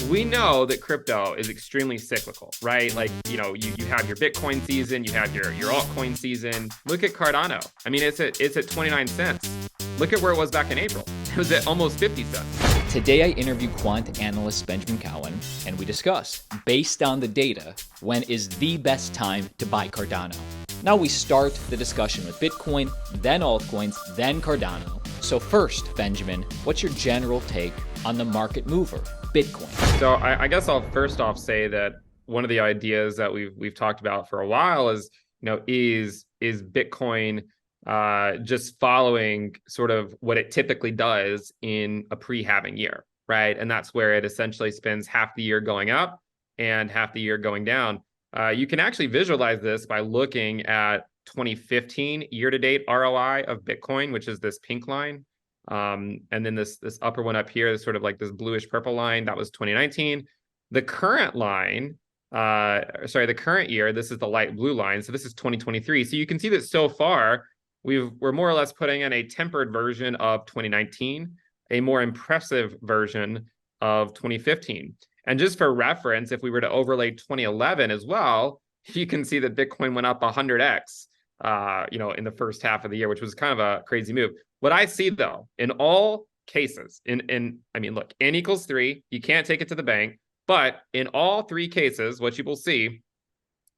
we know that crypto is extremely cyclical, right? Like, you know, you have your Bitcoin season, you have your altcoin season. Look at Cardano. I mean, it's at 29 cents. Look at where it was back in April. It was at almost 50 cents. Today I interviewed Quant Analyst Benjamin Cowen, and we discussed, based on the data, when is the best time to buy Cardano. Now we start the discussion with Bitcoin, then altcoins, then Cardano. So first, Benjamin, what's your general take on the market mover, Bitcoin? So I guess I'll first off say that one of the ideas that we've talked about for a while is, you know, is Bitcoin just following sort of what it typically does in a pre-halving year, right? And that's where it essentially spends half the year going up and half the year going down. You can actually visualize this by looking at 2015 year-to-date ROI of Bitcoin, which is this pink line. And then this upper one up here is sort of like this bluish purple line. That was 2019. The current line, the current year, this is the light blue line. So this is 2023. So you can see that so far, we're more or less putting in a tempered version of 2019, a more impressive version of 2015. And just for reference, if we were to overlay 2011 as well, you can see that Bitcoin went up 100x, in the first half of the year, which was kind of a crazy move. What I see though, in all cases, look, n equals 3, you can't take it to the bank, but in all 3 cases, what you will see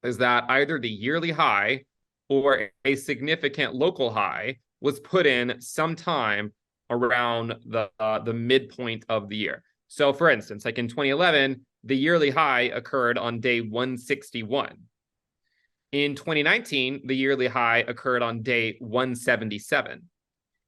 is that either the yearly high or a significant local high was put in sometime around the midpoint of the year. So for instance, like in 2011, the yearly high occurred on day 161. In 2019, the yearly high occurred on day 177.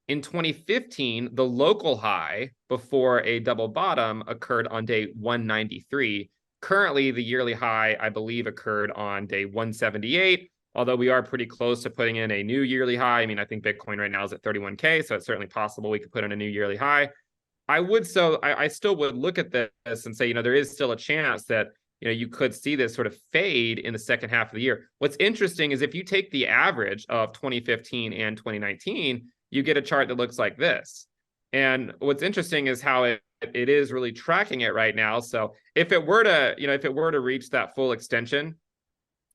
In 2015, the local high before a double bottom occurred on day 193. Currently, the yearly high, I believe, occurred on day 178, although we are pretty close to putting in a new yearly high. I mean, I think Bitcoin right now is at 31K, so it's certainly possible we could put in a new yearly high. I still would look at this and say, there is still a chance that, you could see this sort of fade in the second half of the year. What's interesting is if you take the average of 2015 and 2019, you get a chart that looks like this. And what's interesting is how it is really tracking it right now. So if it were to reach that full extension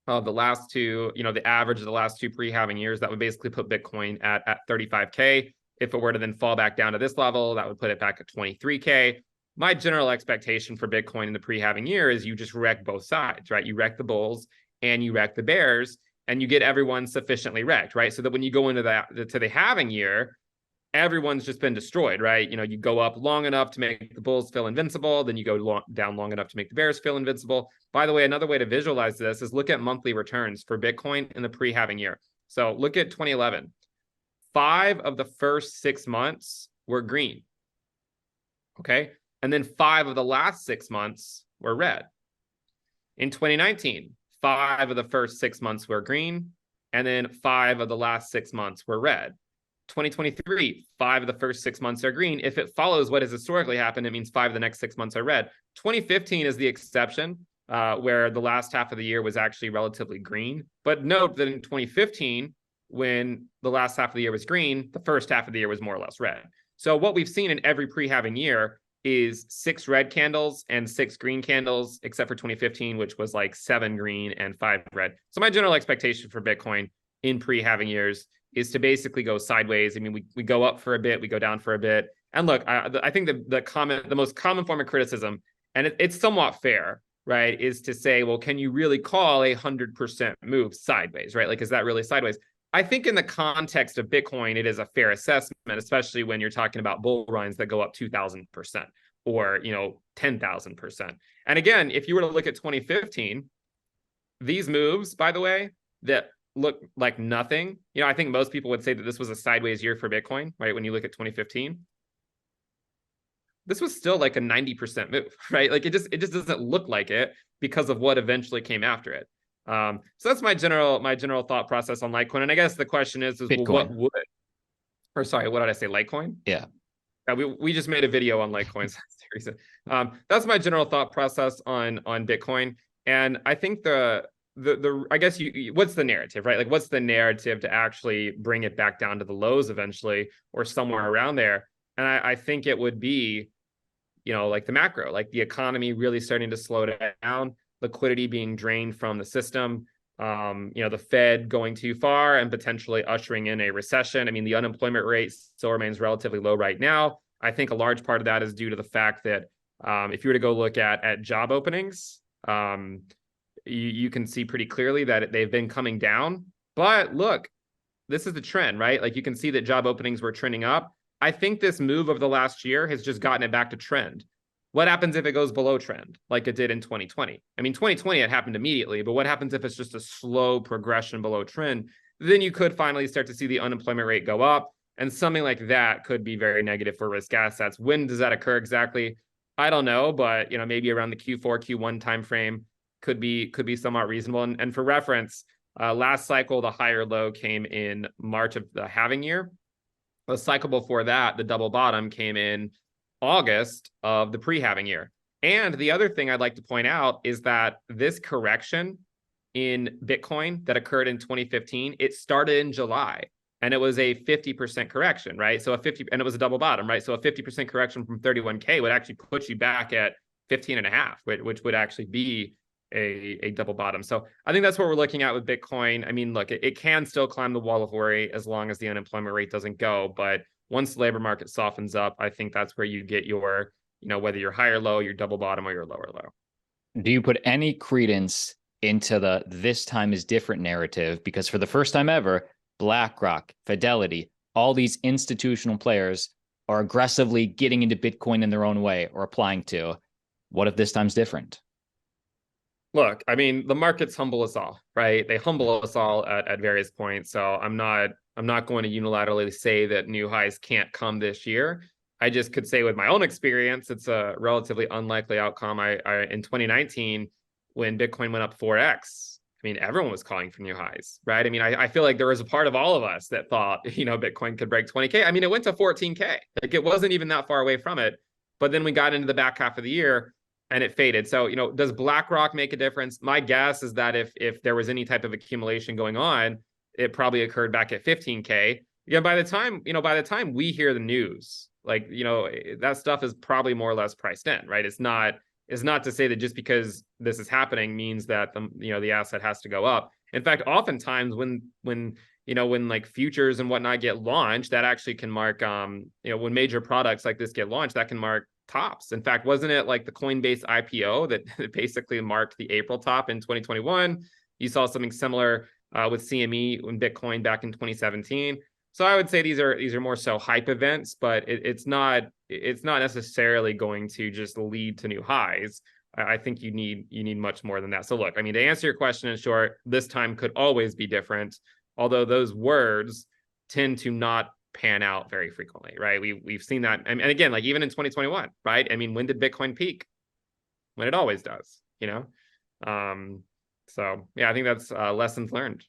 of the last two, the average of the last 2 pre-halving years, that would basically put Bitcoin at 35K. If it were to then fall back down to this level, that would put it back at 23K. My general expectation for Bitcoin in the pre-halving year is you just wreck both sides, right? You wreck the bulls and you wreck the bears, and you get everyone sufficiently wrecked, right? So that when you go into the halving year, everyone's just been destroyed, right? You go up long enough to make the bulls feel invincible, then you go down long enough to make the bears feel invincible. By the way, another way to visualize this is look at monthly returns for Bitcoin in the pre-halving year. So look at 2011. 5 of the first 6 months were green, okay? And then 5 of the last 6 months were red. In 2019, 5 of the first 6 months were green, and then 5 of the last 6 months were red. 2023, 5 of the first 6 months are green. If it follows what has historically happened, it means 5 of the next 6 months are red. 2015 is the exception, where the last half of the year was actually relatively green. But note that in 2015, when the last half of the year was green, the first half of the year was more or less red. So what we've seen in every pre-halving year is 6 red candles and 6 green candles, except for 2015, which was like 7 green and 5 red. So my general expectation for Bitcoin in pre-halving years is to basically go sideways. I mean, we go up for a bit, we go down for a bit. And look, I think the most common form of criticism, and it's somewhat fair, right, is to say, well, can you really call a 100% move sideways, right? Like, is that really sideways? I think in the context of Bitcoin, it is a fair assessment, especially when you're talking about bull runs that go up 2,000% or, 10,000%. And again, if you were to look at 2015, these moves, by the way, that look like nothing, I think most people would say that this was a sideways year for Bitcoin, right? When you look at 2015, this was still like a 90% move, right? Like it just doesn't look like it because of what eventually came after it. So that's my general thought process on Litecoin. And I guess the question is well, what would, or sorry, what did I say? Litecoin? Yeah. We just made a video on Litecoins. That's my general thought process on Bitcoin. And I think I guess what's the narrative, right? Like what's the narrative to actually bring it back down to the lows eventually or somewhere around there? And I think it would be like the macro, like the economy really starting to slow down, liquidity being drained from the system, the Fed going too far and potentially ushering in a recession. I mean, the unemployment rate still remains relatively low right now. I think a large part of that is due to the fact that if you were to go look at job openings, you can see pretty clearly that they've been coming down. But look, this is the trend, right? Like you can see that job openings were trending up. I think this move of the last year has just gotten it back to trend. What happens if it goes below trend, like it did in 2020? I mean, 2020, it happened immediately, but what happens if it's just a slow progression below trend? Then you could finally start to see the unemployment rate go up, and something like that could be very negative for risk assets. When does that occur exactly? I don't know, but maybe around the Q4, Q1 timeframe could be somewhat reasonable. And for reference, last cycle, the higher low came in March of the halving year. The cycle before that, the double bottom, came in August of the pre-halving year. And the other thing I'd like to point out is that this correction in Bitcoin that occurred in 2015, it started in July and it was a 50% correction, right? So and it was a double bottom, right? So a 50% correction from 31K would actually put you back at 15 and a half, which would actually be a double bottom. So I think that's what we're looking at with Bitcoin. I mean, look, it can still climb the wall of worry as long as the unemployment rate doesn't go. But once the labor market softens up, I think that's where you get your, whether you're higher low, your double bottom, or your lower low. Do you put any credence into the "this time is different" narrative? Because for the first time ever, BlackRock, Fidelity, all these institutional players are aggressively getting into Bitcoin in their own way or applying to. What if this time's different? Look, I mean, the markets humble us all, right? They humble us all at various points. So I'm not going to unilaterally say that new highs can't come this year. I just could say with my own experience, it's a relatively unlikely outcome. I in 2019, when Bitcoin went up 4x, I mean, everyone was calling for new highs, right? I mean, I feel like there was a part of all of us that thought, Bitcoin could break 20K. I mean, it went to 14K. Like it wasn't even that far away from it. But then we got into the back half of the year and it faded. So, does BlackRock make a difference? My guess is that if there was any type of accumulation going on, it probably occurred back at 15K. Yeah, by the time we hear the news, like, that stuff is probably more or less priced in, right? It's not to say that just because this is happening means that the asset has to go up. In fact, oftentimes when like futures and whatnot get launched, that actually can mark when major products like this get launched, that can mark tops. In fact, wasn't it like the Coinbase IPO that basically marked the April top in 2021? You saw something similar with CME and Bitcoin back in 2017. So I would say these are more so hype events, but it's not necessarily going to just lead to new highs. I think you need much more than that. So look, I mean, to answer your question in short, this time could always be different, although those words tend to not pan out very frequently, right? We've seen that, and again, like even in 2021, right? I mean, when did Bitcoin peak? When it always does, So yeah, I think that's lessons learned.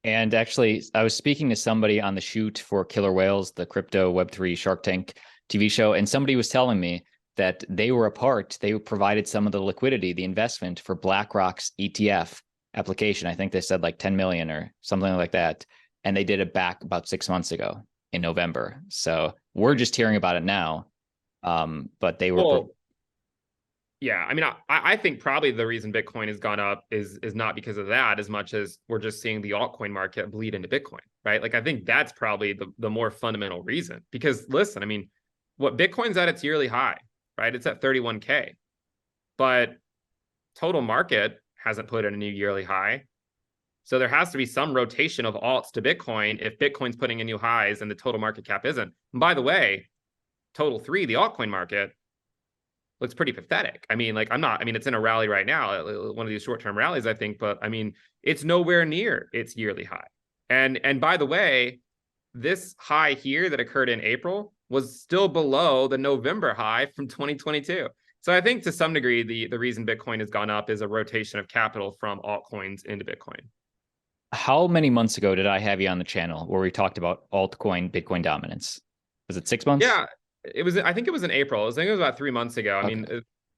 And actually, I was speaking to somebody on the shoot for Killer Whales, the crypto Web3 Shark Tank TV show, and somebody was telling me that they provided some of the liquidity, the investment for BlackRock's ETF application. I think they said like 10 million or something like that. And they did it back about 6 months ago in November. So we're just hearing about it now. But they were... Well, yeah, I mean, I think probably the reason Bitcoin has gone up is not because of that as much as we're just seeing the altcoin market bleed into Bitcoin, right? Like, I think that's probably the more fundamental reason. Because listen, I mean, what Bitcoin's at its yearly high, right? It's at 31K, but total market hasn't put in a new yearly high. So there has to be some rotation of alts to Bitcoin if Bitcoin's putting in new highs and the total market cap isn't. And by the way, total 3, the altcoin market, looks pretty pathetic. I mean, like, it's in a rally right now, one of these short-term rallies, I think, but I mean, it's nowhere near its yearly high. And by the way, this high here that occurred in April was still below the November high from 2022. So I think to some degree, the reason Bitcoin has gone up is a rotation of capital from altcoins into Bitcoin. How many months ago did I have you on the channel where we talked about altcoin Bitcoin dominance? Was it 6 months? Yeah, I think it was in April. I think it was about 3 months ago. I mean,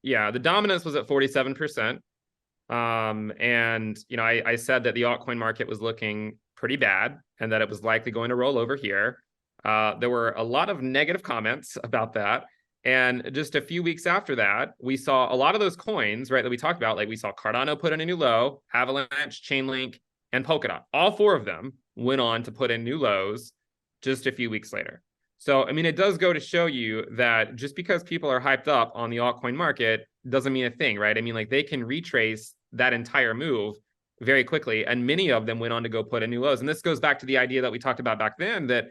yeah, the dominance was at 47%. And, I said that the altcoin market was looking pretty bad and that it was likely going to roll over here. There were a lot of negative comments about that. And just a few weeks after that, we saw a lot of those coins, right, that we talked about. Like we saw Cardano put in a new low, Avalanche, Chainlink, and Polkadot. All four of them went on to put in new lows just a few weeks later. So, I mean, it does go to show you that just because people are hyped up on the altcoin market doesn't mean a thing, right? I mean, like they can retrace that entire move very quickly. And many of them went on to go put in new lows. And this goes back to the idea that we talked about back then, that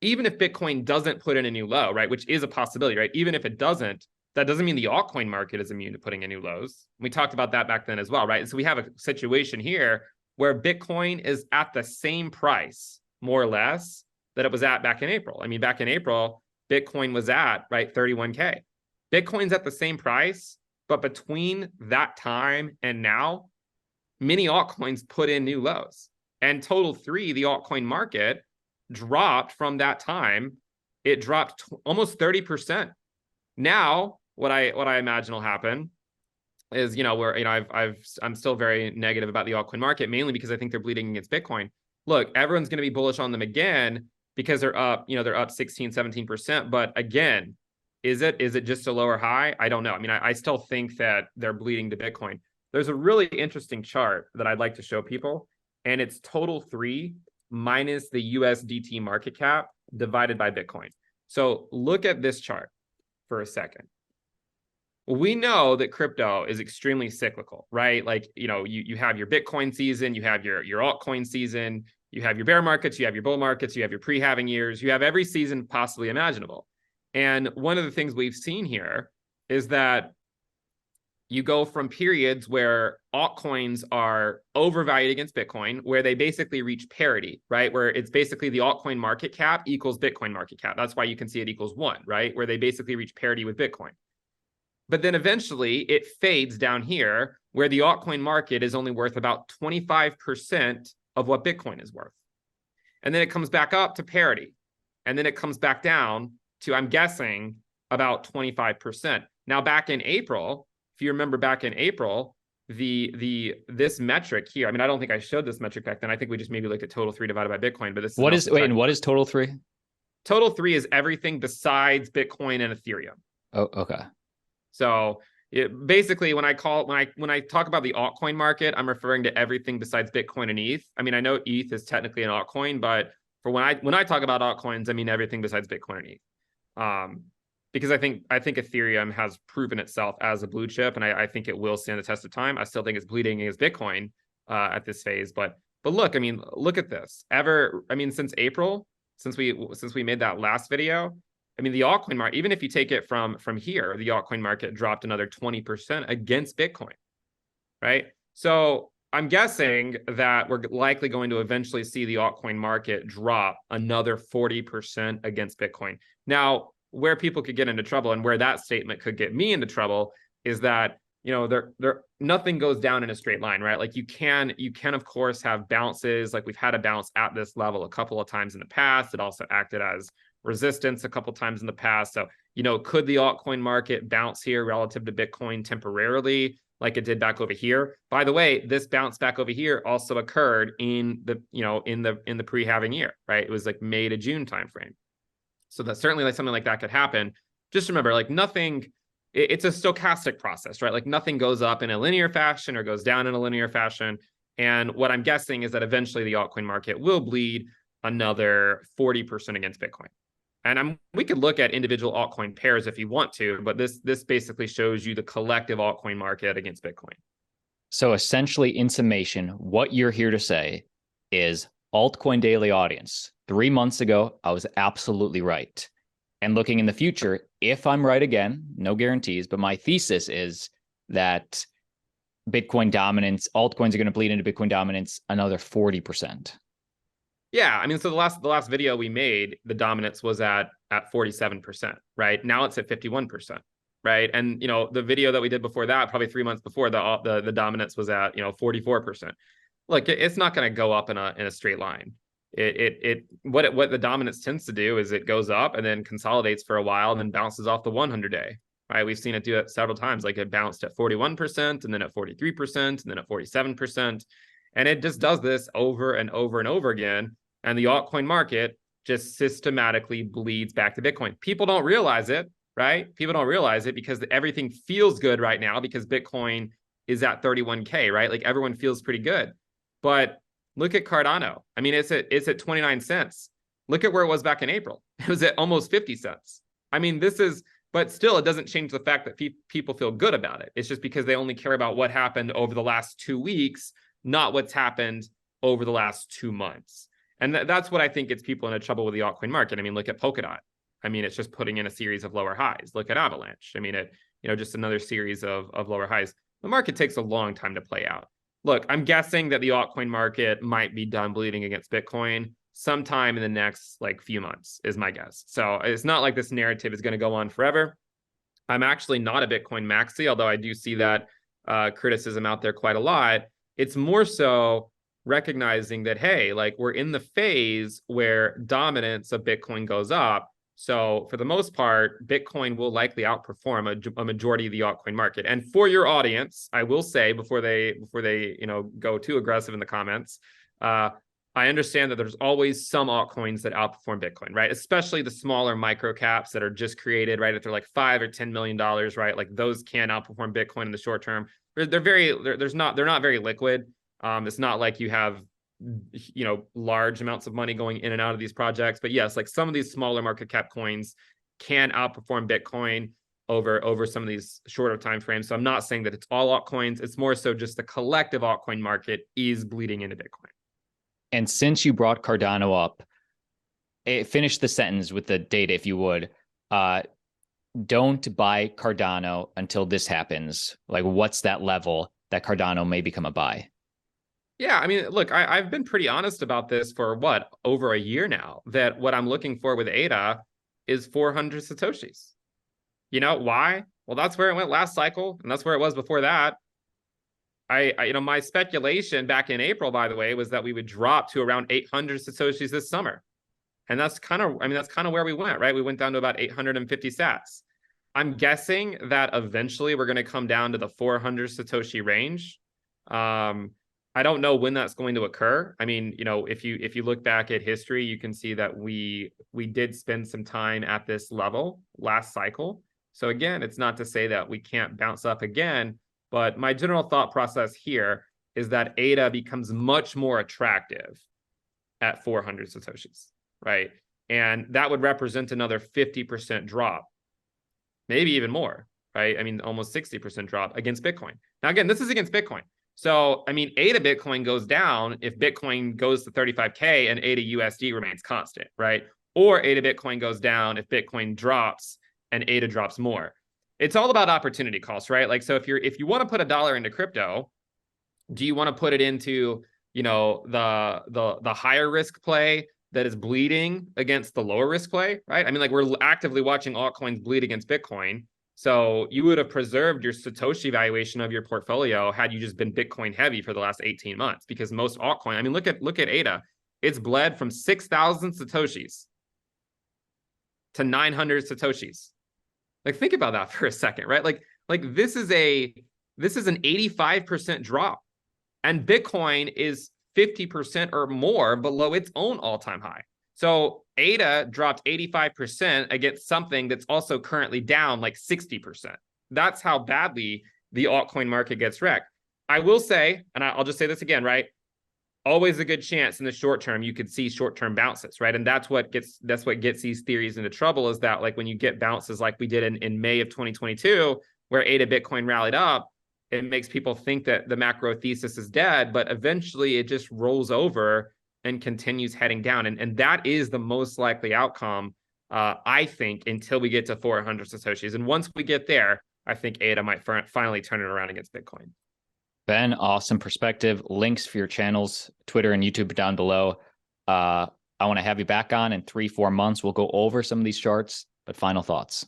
even if Bitcoin doesn't put in a new low, right, which is a possibility, right? Even if it doesn't, that doesn't mean the altcoin market is immune to putting in new lows. We talked about that back then as well, right? And so we have a situation here where Bitcoin is at the same price, more or less, that it was at back in April. I mean, back in April, Bitcoin was at, right, 31K. Bitcoin's at the same price, but between that time and now, many altcoins put in new lows. And total three, the altcoin market dropped from that time. It dropped almost 30%. Now, what I imagine will happen is, I'm still very negative about the altcoin market, mainly because I think they're bleeding against Bitcoin. Look, everyone's going to be bullish on them again because they're up, they're up 16, 17%. But again, is it just a lower high? I don't know. I mean, I still think that they're bleeding to Bitcoin. There's a really interesting chart that I'd like to show people, and it's total three minus the USDT market cap divided by Bitcoin. So look at this chart for a second. We know that crypto is extremely cyclical, right? Like, you have your Bitcoin season, you have your altcoin season, you have your bear markets, you have your bull markets, you have your pre-halving years, you have every season possibly imaginable. And one of the things we've seen here is that you go from periods where altcoins are overvalued against Bitcoin, where they basically reach parity, right? Where it's basically the altcoin market cap equals Bitcoin market cap. That's why you can see it equals 1, right? Where they basically reach parity with Bitcoin. But then eventually it fades down here, where the altcoin market is only worth about 25% of what Bitcoin is worth. And then it comes back up to parity. And then it comes back down to, I'm guessing, about 25%. Now, back in April, if you remember back in April, this metric here, I mean, I don't think I showed this metric back then. I think we just maybe looked at total three divided by Bitcoin, but this is what is total three? Total three is everything besides Bitcoin and Ethereum. Oh, okay. So basically, when I talk about the altcoin market, I'm referring to everything besides Bitcoin and ETH. I mean, I know ETH is technically an altcoin, but for when I talk about altcoins, I mean everything besides Bitcoin and ETH. Because I think Ethereum has proven itself as a blue chip, and I think it will stand the test of time. I still think it's bleeding against Bitcoin at this phase, but look, I mean, look at this. Since April, since we made that last video, I mean, the altcoin market, even if you take it from here, the altcoin market dropped another 20% against Bitcoin, right? So I'm guessing that we're likely going to eventually see the altcoin market drop another 40% against Bitcoin. Now, where people could get into trouble, and where that statement could get me into trouble, is that nothing goes down in a straight line, right? Like you can of course have bounces. Like we've had a bounce at this level a couple of times in the past. It also acted as resistance a couple of times in the past. So could the altcoin market bounce here relative to Bitcoin temporarily, like it did back over here? By the way, this bounce back over here also occurred in the pre-halving year, right? It was like May to June timeframe. So that certainly like something like that could happen. Just remember, like nothing, it's a stochastic process, right? Like nothing goes up in a linear fashion or goes down in a linear fashion. And what I'm guessing is that eventually the altcoin market will bleed another 40% against Bitcoin. And we could look at individual altcoin pairs if you want to, but this basically shows you the collective altcoin market against Bitcoin. So essentially, in summation, what you're here to say is altcoin daily audience. 3 months ago, I was absolutely right. And looking in the future, if I'm right again, no guarantees, but my thesis is that Bitcoin dominance, altcoins are going to bleed into Bitcoin dominance another 40%. Yeah, I mean, so the last video we made, the dominance was at 47%, right? Now it's at 51%, right? And the video that we did before that, probably 3 months before, the dominance was at 44%. Look, it's not going to go up in a straight line. What the dominance tends to do is it goes up and then consolidates for a while and then bounces off the 100-day, right? We've seen it do it several times. Like it bounced at 41% and then at 43% and then at 47%. And it just does this over and over and over again. And the altcoin market just systematically bleeds back to Bitcoin. People don't realize it, right? People don't realize it because everything feels good right now because Bitcoin is at 31K, right? Like everyone feels pretty good. But look at Cardano. I mean, it's at 29 cents. Look at where it was back in April. It was at almost 50 cents. I mean, but still, it doesn't change the fact that people feel good about it. It's just because they only care about what happened over the last 2 weeks, not what's happened over the last 2 months. And that's what I think gets people into trouble with the altcoin market. I mean, look at Polkadot. I mean, it's just putting in a series of lower highs. Look at Avalanche. I mean, just another series of lower highs. The market takes a long time to play out. Look, I'm guessing that the altcoin market might be done bleeding against Bitcoin sometime in the next few months is my guess. So it's not like this narrative is going to go on forever. I'm actually not a Bitcoin maxi, although I do see that criticism out there quite a lot. It's more so recognizing that, hey, we're in the phase where dominance of Bitcoin goes up. So for the most part, Bitcoin will likely outperform a majority of the altcoin market. And for your audience, I will say before they go too aggressive in the comments, I understand that there's always some altcoins that outperform Bitcoin, right? Especially the smaller micro caps that are just created, right? If they're $5 or $10 million, right? Those can outperform Bitcoin in the short term. They're not very liquid. It's not like you have large amounts of money going in and out of these projects. But yes, some of these smaller market cap coins can outperform Bitcoin over some of these shorter time frames. So I'm not saying that it's all altcoins. It's more so just the collective altcoin market is bleeding into Bitcoin. And since you brought Cardano up, finish the sentence with the data, if you would. Don't buy Cardano until this happens. What's that level that Cardano may become a buy? Yeah, I mean, look, I've been pretty honest about this for over a year now, that what I'm looking for with ADA is 400 Satoshis. You know why? Well, that's where it went last cycle, and that's where it was before that. My speculation back in April, by the way, was that we would drop to around 800 Satoshis this summer. And that's kind of where we went, right? We went down to about 850 sats. I'm guessing that eventually we're going to come down to the 400 Satoshi range. I don't know when that's going to occur. I mean, if you look back at history, you can see that we did spend some time at this level last cycle. So again, it's not to say that we can't bounce up again, but my general thought process here is that ADA becomes much more attractive at 400 Satoshis, right? And that would represent another 50% drop, maybe even more, right? I mean, almost 60% drop against Bitcoin. Now, again, this is against Bitcoin. So, I mean, ADA Bitcoin goes down if Bitcoin goes to 35K and ADA USD remains constant, right? Or ADA Bitcoin goes down if Bitcoin drops and ADA drops more. It's all about opportunity cost, right? So if you want to put $1 into crypto, do you want to put it into, the higher risk play that is bleeding against the lower risk play, right? I mean, we're actively watching altcoins bleed against Bitcoin. So you would have preserved your Satoshi valuation of your portfolio had you just been Bitcoin heavy for the last 18 months, because most altcoin, I mean, look at ADA. It's bled from 6,000 Satoshis to 900 Satoshis. Think about that for a second, right? This is an 85% drop, and Bitcoin is 50% or more below its own all-time high. So ADA dropped 85% against something that's also currently down 60%. That's how badly the altcoin market gets wrecked. I will say, and I'll just say this again, right? Always a good chance in the short term you could see short-term bounces, right? And that's what gets these theories into trouble, is that when you get bounces like we did in May of 2022, where ADA Bitcoin rallied up, it makes people think that the macro thesis is dead, but eventually it just rolls over and continues heading down. And that is the most likely outcome, I think, until we get to 400 Satoshis. And once we get there, I think ADA might finally turn it around against Bitcoin. Ben, awesome perspective. Links for your channels, Twitter and YouTube down below. I want to have you back on in 3-4 months. We'll go over some of these charts, but final thoughts.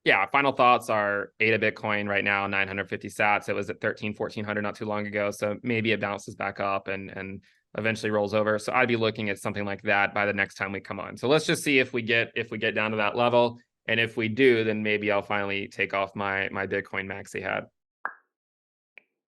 Yeah, final thoughts are ADA Bitcoin right now, 950 sats. It was at 1,400 not too long ago. So maybe it bounces back up and eventually rolls over. So I'd be looking at something like that by the next time we come on. So let's just see if we get down to that level. And if we do, then maybe I'll finally take off my Bitcoin maxi hat.